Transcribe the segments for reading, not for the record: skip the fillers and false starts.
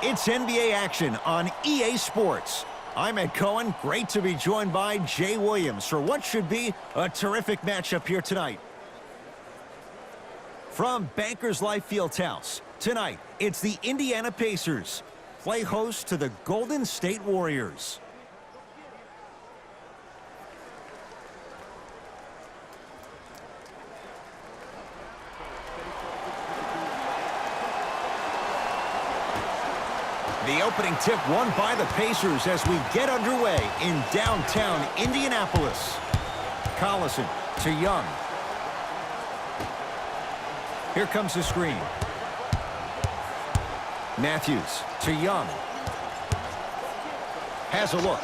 It's NBA action on EA Sports. I'm Ed Cohen. Great to be joined by Jay Williams for what should be a terrific matchup here tonight. From Bankers Life Fieldhouse, tonight it's the Indiana Pacers. Play host to the Golden State Warriors. The opening tip won by the Pacers as we get underway in downtown Indianapolis. Collison to Young. Here comes the screen. Matthews to Young. Has a look.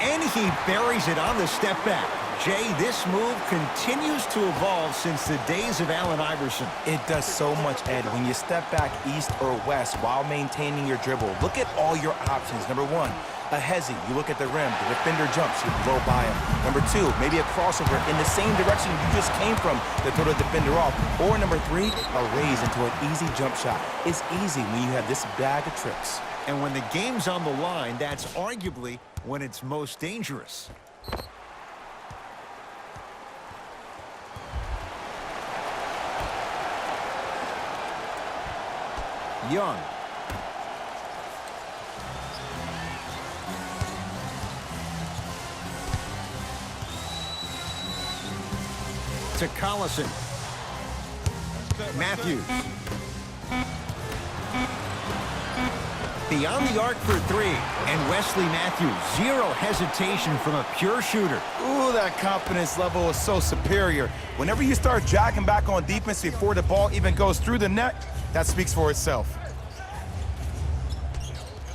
And he buries it on the step back. Jay, this move continues to evolve since the days of Allen Iverson. It does so much, Ed. When you step back east or west while maintaining your dribble, look at all your options. Number one, a hezzy. You look at the rim. The defender jumps. You blow by him. Number two, maybe a crossover in the same direction you just came from to throw the defender off. Or number three, a raise into an easy jump shot. It's easy when you have this bag of tricks. And when the game's on the line, that's arguably when it's most dangerous. Young. To Collison. Matthews. Beyond the arc for three. And Wesley Matthews, zero hesitation from a pure shooter. Ooh, that confidence level is so superior. Whenever you start jacking back on defense before the ball even goes through the net, that speaks for itself.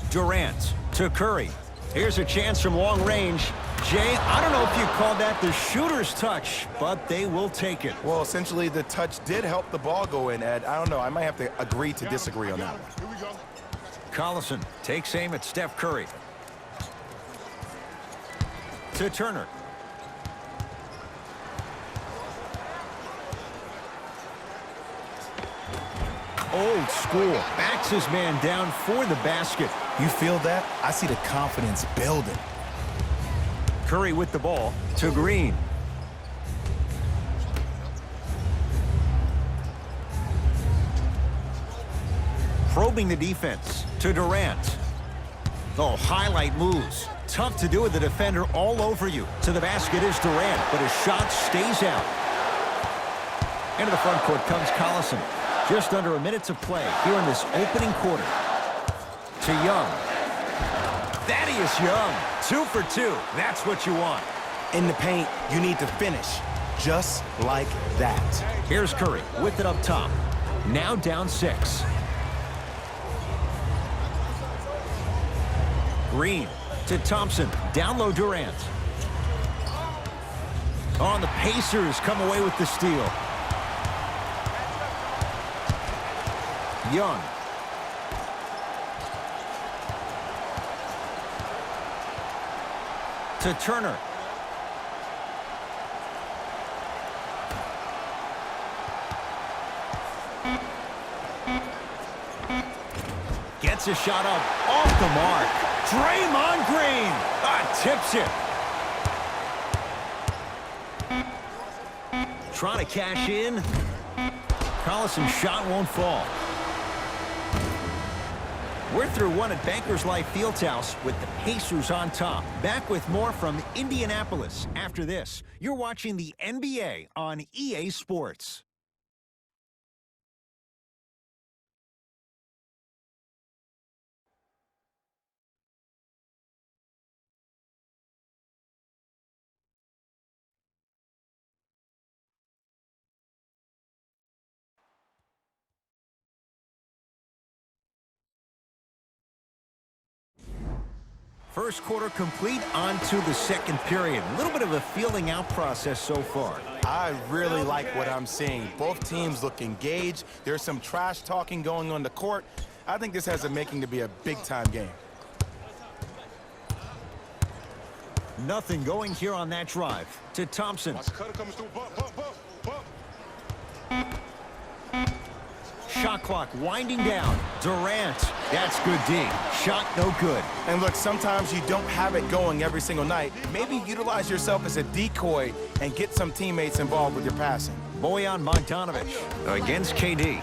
Durant to Curry. Here's a chance from long range. Jay, I don't know if you call that the shooter's touch, but they will take it. Well, essentially, the touch did help the ball go in, Ed. I don't know. I might have to agree to disagree on that one. Collison takes aim at Steph Curry. To Turner. Old school. Backs his man down for the basket. You feel that? I see the confidence building. Curry with the ball to Green. Probing the defense to Durant. Oh, highlight moves. Tough to do with the defender all over you. To the basket is Durant, but his shot stays out. Into the front court comes Collison. Just under a minute to play here in this opening quarter. To Young. Thaddeus Young. 2 for 2. That's what you want. In the paint, you need to finish just like that. Here's Curry with it up top. Now down 6. Green to Thompson. Down low Durant. On the Pacers come away with the steal. Young. To Turner. Gets a shot up off the mark. Draymond Green. Tips it. Trying to cash in. Collison's shot won't fall. We're through one at Bankers Life Fieldhouse with the Pacers on top. Back with more from Indianapolis. After this, you're watching the NBA on EA Sports. First quarter complete, on to the second period. A little bit of a feeling out process so far. I really like what I'm seeing. Both teams look engaged. There's some trash talking going on the court. I think this has a making to be a big-time game. Nothing going here on that drive. To Thompson. Shot clock winding down. Durant. That's good D. Shot no good. And look, sometimes you don't have it going every single night. Maybe utilize yourself as a decoy and get some teammates involved with your passing. Bojan Bogdanovic against KD.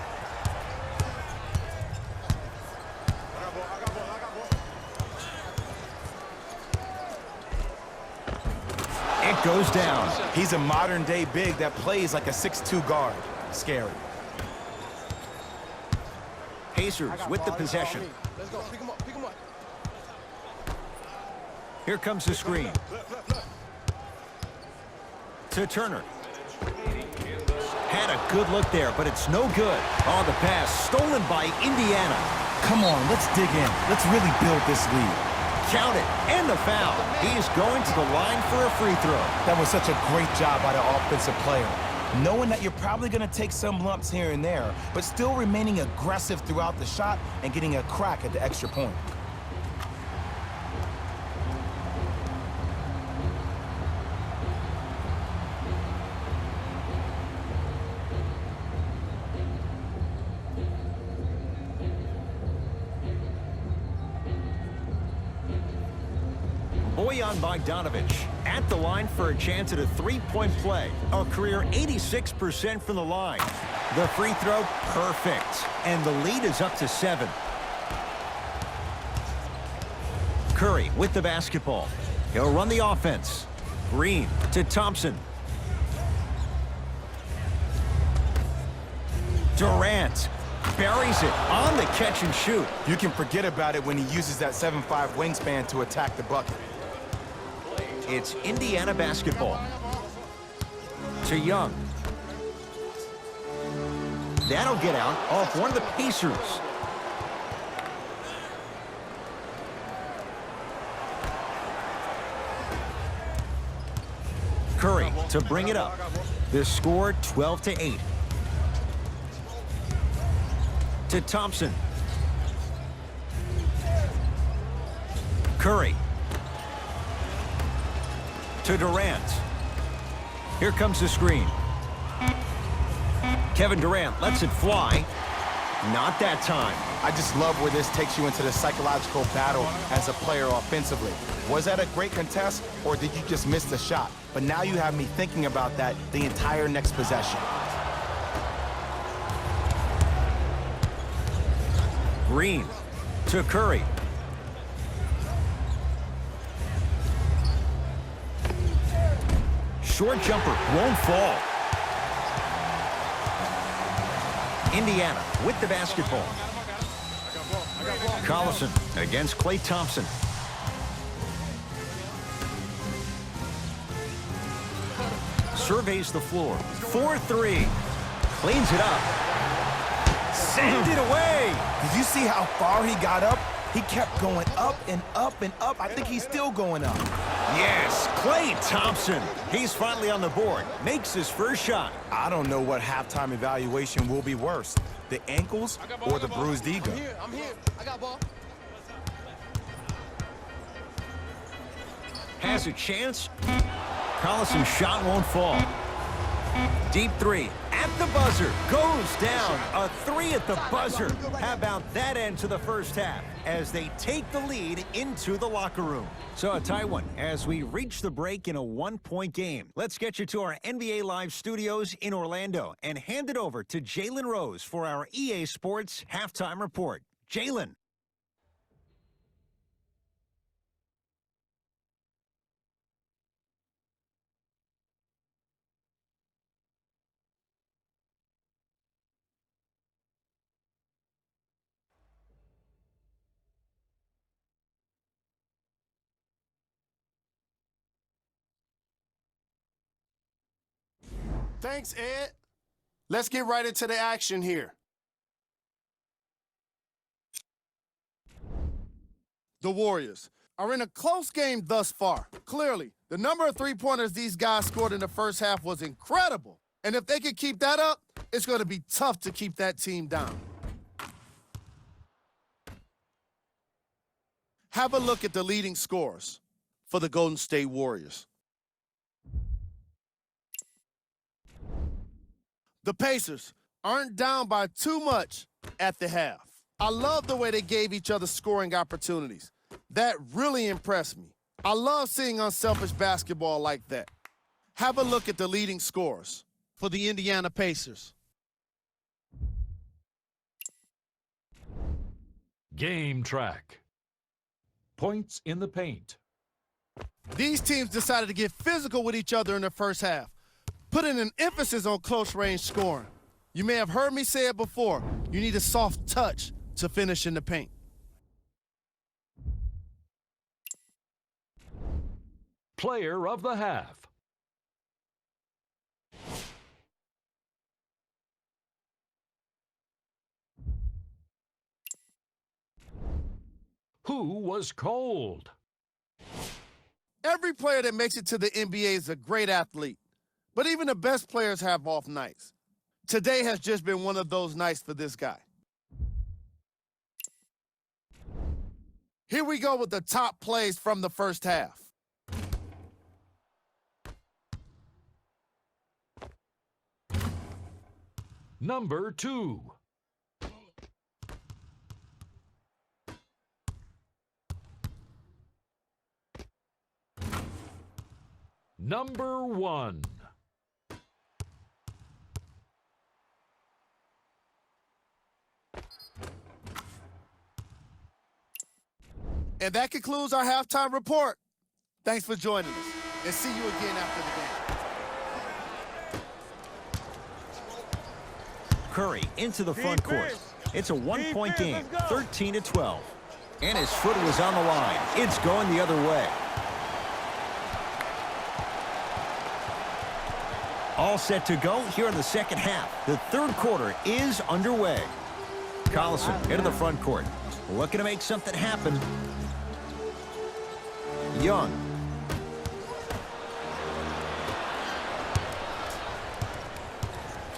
It goes down. He's a modern-day big that plays like a 6'2 guard. Scary. Pacers with the possession. Let's go. Pick him up. Pick him up. Here comes the screen. To Turner. Had a good look there, but it's no good. Oh, the pass stolen by Indiana. Come on, let's dig in. Let's really build this lead. Count it, and the foul. He's going to the line for a free throw. That was such a great job by the offensive player. Knowing that you're probably going to take some lumps here and there, but still remaining aggressive throughout the shot and getting a crack at the extra point. Bojan Bogdanovic at the line for a chance at a three-point play. A career 86% from the line. The free throw, perfect. And the lead is up to 7. Curry with the basketball. He'll run the offense. Green to Thompson. Durant buries it on the catch and shoot. You can forget about it when he uses that 7'5" wingspan to attack the bucket. It's Indiana basketball. To Young. That'll get out off one of the Pacers. Curry to bring it up. The score 12-8. To Thompson. Curry. To Durant. Here comes the screen. Kevin Durant lets it fly. Not that time. I just love where this takes you into the psychological battle as a player offensively. Was that a great contest, or did you just miss the shot? But now you have me thinking about that the entire next possession. Green to Curry. Short jumper won't fall. Indiana with the basketball. Collison against Klay Thompson. Surveys the floor. 4-3. Cleans it up. Send it away. Did you see how far he got up? He kept going up and up and up. I think he's still going up. Yes, Klay Thompson. He's finally on the board. Makes his first shot. I don't know what halftime evaluation will be worse, the ankles or the bruised ego. I'm here. I got ball. Has a chance. Collison's shot won't fall. Deep three at the buzzer. Goes down. A three at the buzzer. How about that end to the first half as they take the lead into the locker room? So a tie one as we reach the break in a one-point game. Let's get you to our NBA Live studios in Orlando and hand it over to Jalen Rose for our EA Sports halftime report. Jalen. Thanks, Ed. Let's get right into the action here. The Warriors are in a close game thus far. Clearly, the number of three-pointers these guys scored in the first half was incredible. And if they can keep that up, it's going to be tough to keep that team down. Have a look at the leading scorers for the Golden State Warriors. The Pacers aren't down by too much at the half. I love the way they gave each other scoring opportunities. That really impressed me. I love seeing unselfish basketball like that. Have a look at the leading scorers for the Indiana Pacers. Game track. Points in the paint. These teams decided to get physical with each other in the first half, putting an emphasis on close-range scoring. You may have heard me say it before. You need a soft touch to finish in the paint. Player of the half. Who was cold? Every player that makes it to the NBA is a great athlete, but even the best players have off nights. Today has just been one of those nights for this guy. Here we go with the top plays from the first half. Number 2. Number 1. And that concludes our halftime report. Thanks for joining us, and see you again after the game. Curry into the front court. It's a one-point game, 13-12. And his foot was on the line. It's going the other way. All set to go here in the second half. The third quarter is underway. Collison into the front court. Looking to make something happen. Young.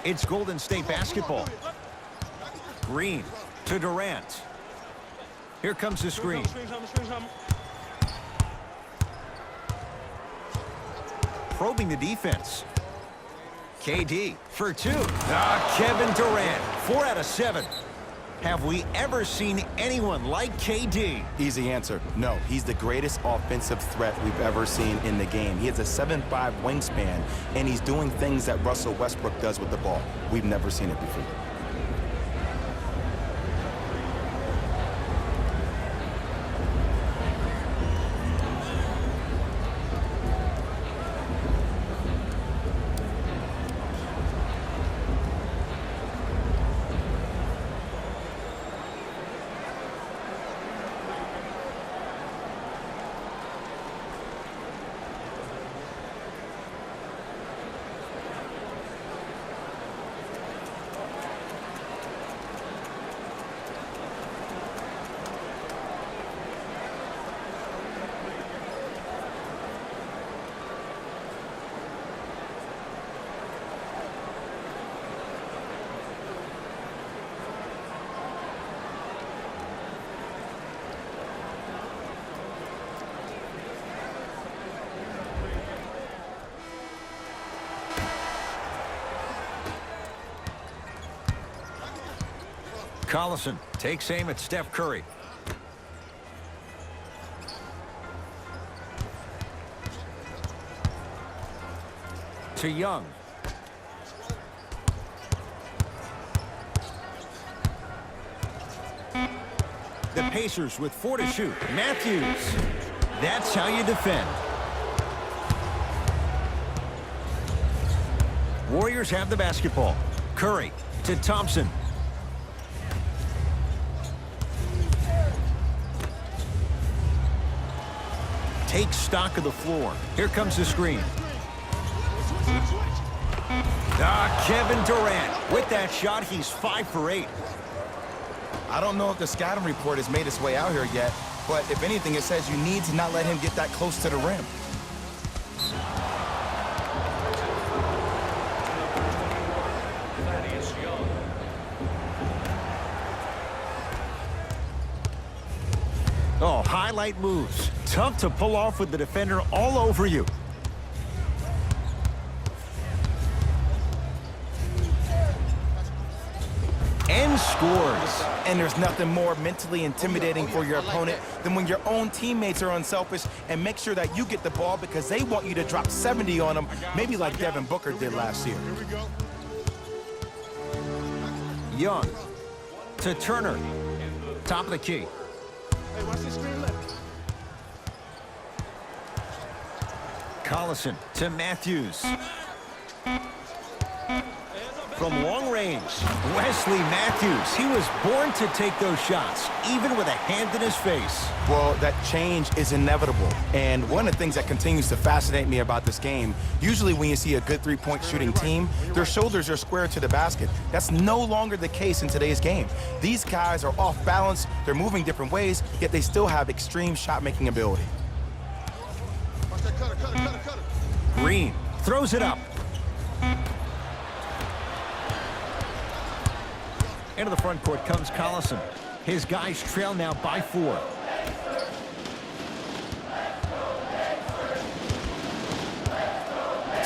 It's Golden State basketball. Green to Durant. Here comes the screen. Probing the defense. KD for 2. Kevin Durant, 4 out of 7. Have we ever seen anyone like KD? Easy answer. No, he's the greatest offensive threat we've ever seen in the game. He has a 7'5" wingspan, and he's doing things that Russell Westbrook does with the ball. We've never seen it before. Collison takes aim at Steph Curry. To Young. The Pacers with 4 to shoot. Matthews. That's how you defend. Warriors have the basketball. Curry to Thompson. Takes stock of the floor. Here comes the screen. Kevin Durant. With that shot, he's 5 for 8. I don't know if the scouting report has made its way out here yet, but if anything, it says you need to not let him get that close to the rim. Oh, highlight moves. Tough to pull off with the defender all over you. scores. And there's nothing more mentally intimidating for your opponent than when your own teammates are unselfish and make sure that you get the ball because they want you to drop 70 on them, maybe like Devin Booker did last year. Young to Turner. Top of the key. Hey, watch this screen left. Collison to Matthews. From long range, Wesley Matthews. He was born to take those shots, even with a hand in his face. Well, that change is inevitable. And one of the things that continues to fascinate me about this game, usually when you see a good three-point shooting team, their shoulders are square to the basket. That's no longer the case in today's game. These guys are off balance, they're moving different ways, yet they still have extreme shot-making ability. Watch that cutter. Green throws it up. Into the front court comes Collison. His guys trail now by 4.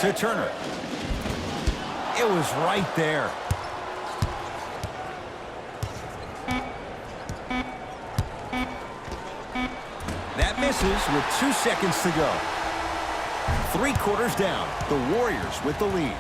To Turner. It was right there. That misses with 2 seconds to go. 3 quarters down. The Warriors with the lead.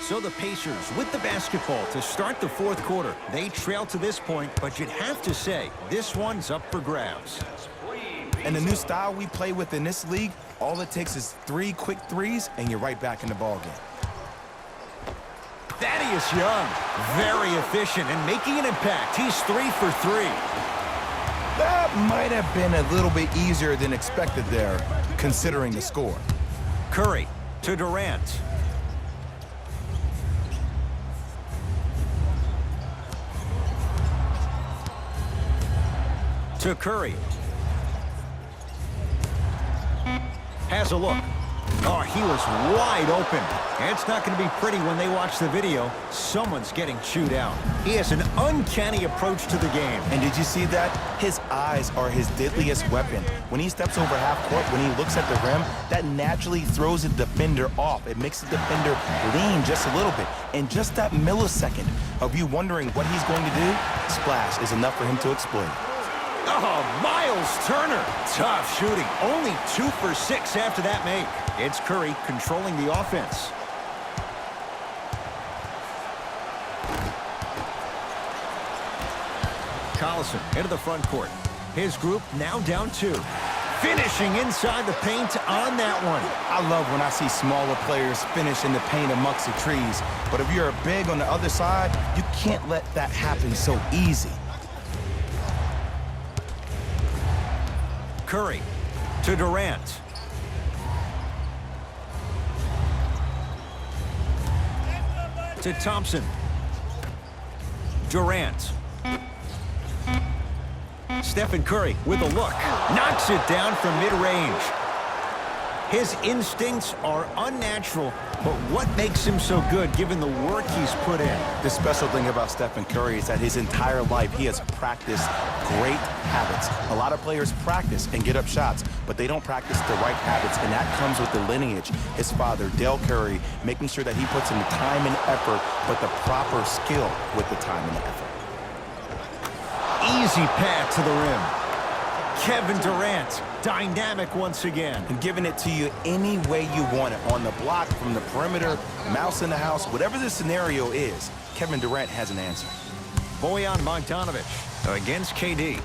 So the Pacers with the basketball to start the 4th quarter. They trail to this point, but you'd have to say this one's up for grabs. And the new style we play with in this league, all it takes is 3 quick threes, and you're right back in the ballgame. Thaddeus Young, very efficient and making an impact. He's 3 for 3. That might have been a little bit easier than expected there, considering the score. Curry to Durant. To Curry. Has a look. Oh, he was wide open. It's not going to be pretty when they watch the video. Someone's getting chewed out. He has an uncanny approach to the game. And did you see that? His eyes are his deadliest weapon. When he steps over half court, when he looks at the rim, that naturally throws the defender off. It makes the defender lean just a little bit. And just that millisecond of you wondering what he's going to do, splash is enough for him to explode. Oh, Miles Turner. Tough shooting. Only 2 for 6 after that make. It's Curry controlling the offense. Collison into the front court. His group now down 2. Finishing inside the paint on that one. I love when I see smaller players finish in the paint amongst the trees. But if you're big on the other side, you can't let that happen so easy. Curry to Durant. To Thompson. Durant. Stephen Curry with a look. Knocks it down from mid-range. His instincts are unnatural, but what makes him so good given the work he's put in? The special thing about Stephen Curry is that his entire life he has practiced great habits. A lot of players practice and get up shots, but they don't practice the right habits, and that comes with the lineage. His father, Dale Curry, making sure that he puts in the time and effort, but the proper skill with the time and the effort. Easy path to the rim. Kevin Durant, dynamic once again. And giving it to you any way you want it, on the block, from the perimeter, mouse in the house, whatever the scenario is, Kevin Durant has an answer. Bojan Bogdanovic against KD.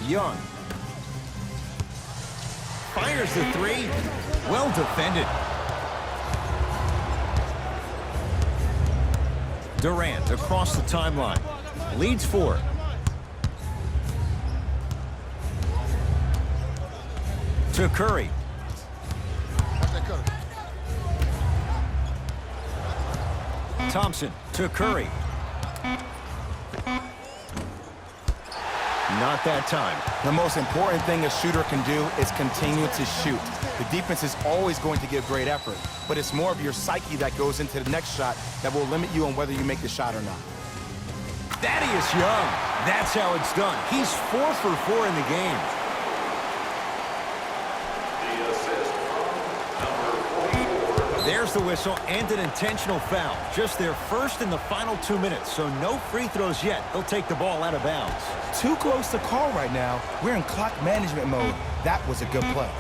Young. Fires the 3. Well defended. Durant across the timeline. Leads 4. To Curry. Watch that cutter. Thompson to Curry. Not that time. The most important thing a shooter can do is continue to shoot. The defense is always going to give great effort, but it's more of your psyche that goes into the next shot that will limit you on whether you make the shot or not. Thaddeus Young. That's how it's done. He's 4 for 4 in the game. There's the whistle and an intentional foul. Just their first in the final 2 minutes, so no free throws yet. They'll take the ball out of bounds. Too close to call right now. We're in clock management mode. That was a good play.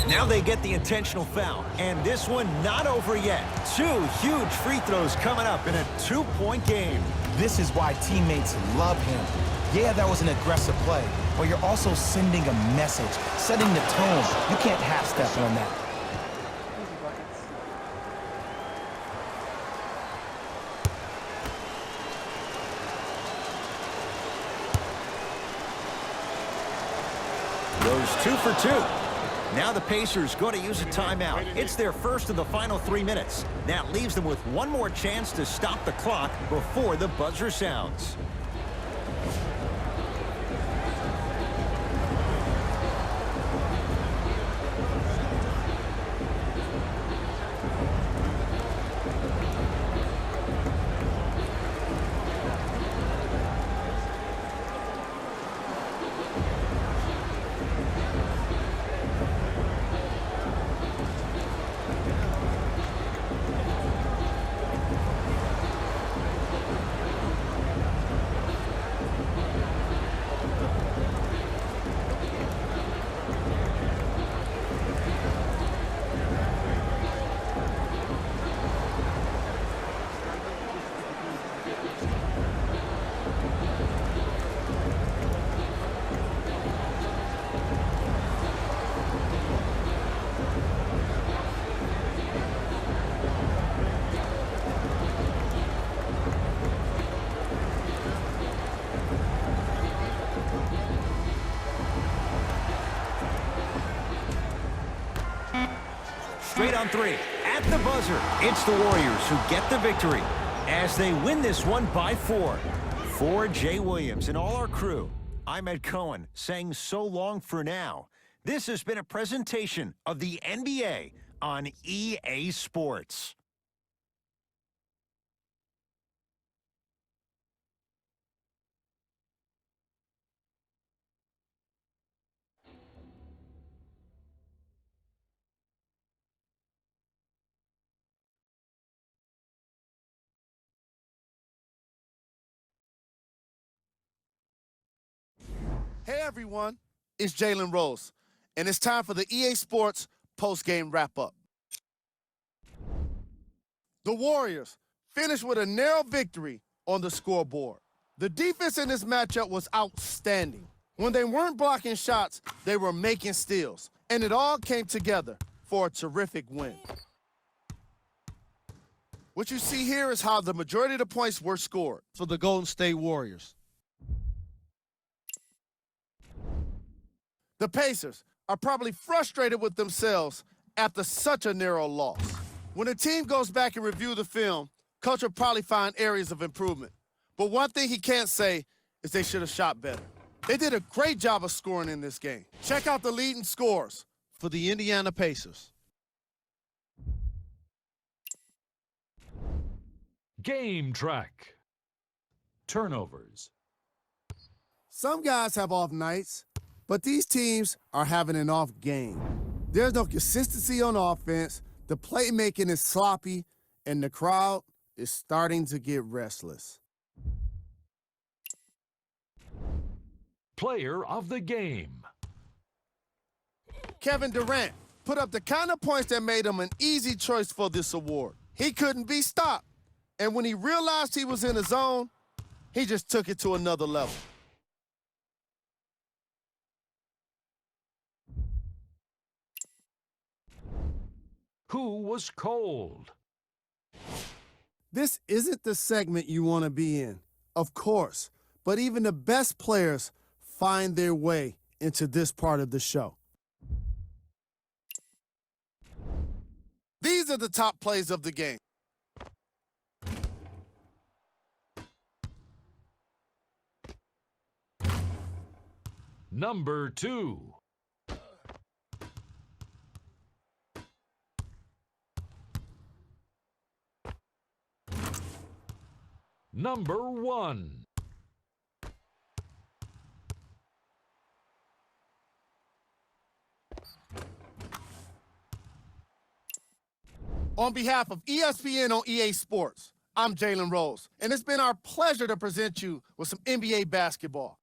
Now they get the intentional foul, and this one not over yet. 2 huge free throws coming up in a 2-point game. This is why teammates love him. Yeah, that was an aggressive play, but you're also sending a message, setting the tone. You can't half-step on that. Goes 2 for 2. Now the Pacers going to use a timeout. It's their first of the final 3 minutes. That leaves them with one more chance to stop the clock before the buzzer sounds. Straight on 3. At the buzzer, it's the Warriors who get the victory as they win this one by 4. For Jay Williams and all our crew, I'm Ed Cohen saying so long for now. This has been a presentation of the NBA on EA Sports. Hey everyone, it's Jalen Rose, and it's time for the EA Sports post-game wrap-up. The Warriors finished with a narrow victory on the scoreboard. The defense in this matchup was outstanding. When they weren't blocking shots, they were making steals, and it all came together for a terrific win. What you see here is how the majority of the points were scored for the Golden State Warriors. The Pacers are probably frustrated with themselves after such a narrow loss. When a team goes back and review the film, coach will probably find areas of improvement. But one thing he can't say is they should have shot better. They did a great job of scoring in this game. Check out the leading scores for the Indiana Pacers. Game track. Turnovers. Some guys have off nights, but these teams are having an off game. There's no consistency on offense, the playmaking is sloppy, and the crowd is starting to get restless. Player of the game. Kevin Durant put up the kind of points that made him an easy choice for this award. He couldn't be stopped, and when he realized he was in the zone, he just took it to another level. Who was cold? This isn't the segment you want to be in, of course, but even the best players find their way into this part of the show. These are the top plays of the game. Number 2. Number 1. On behalf of ESPN on EA Sports, I'm Jalen Rose, and it's been our pleasure to present you with some NBA basketball.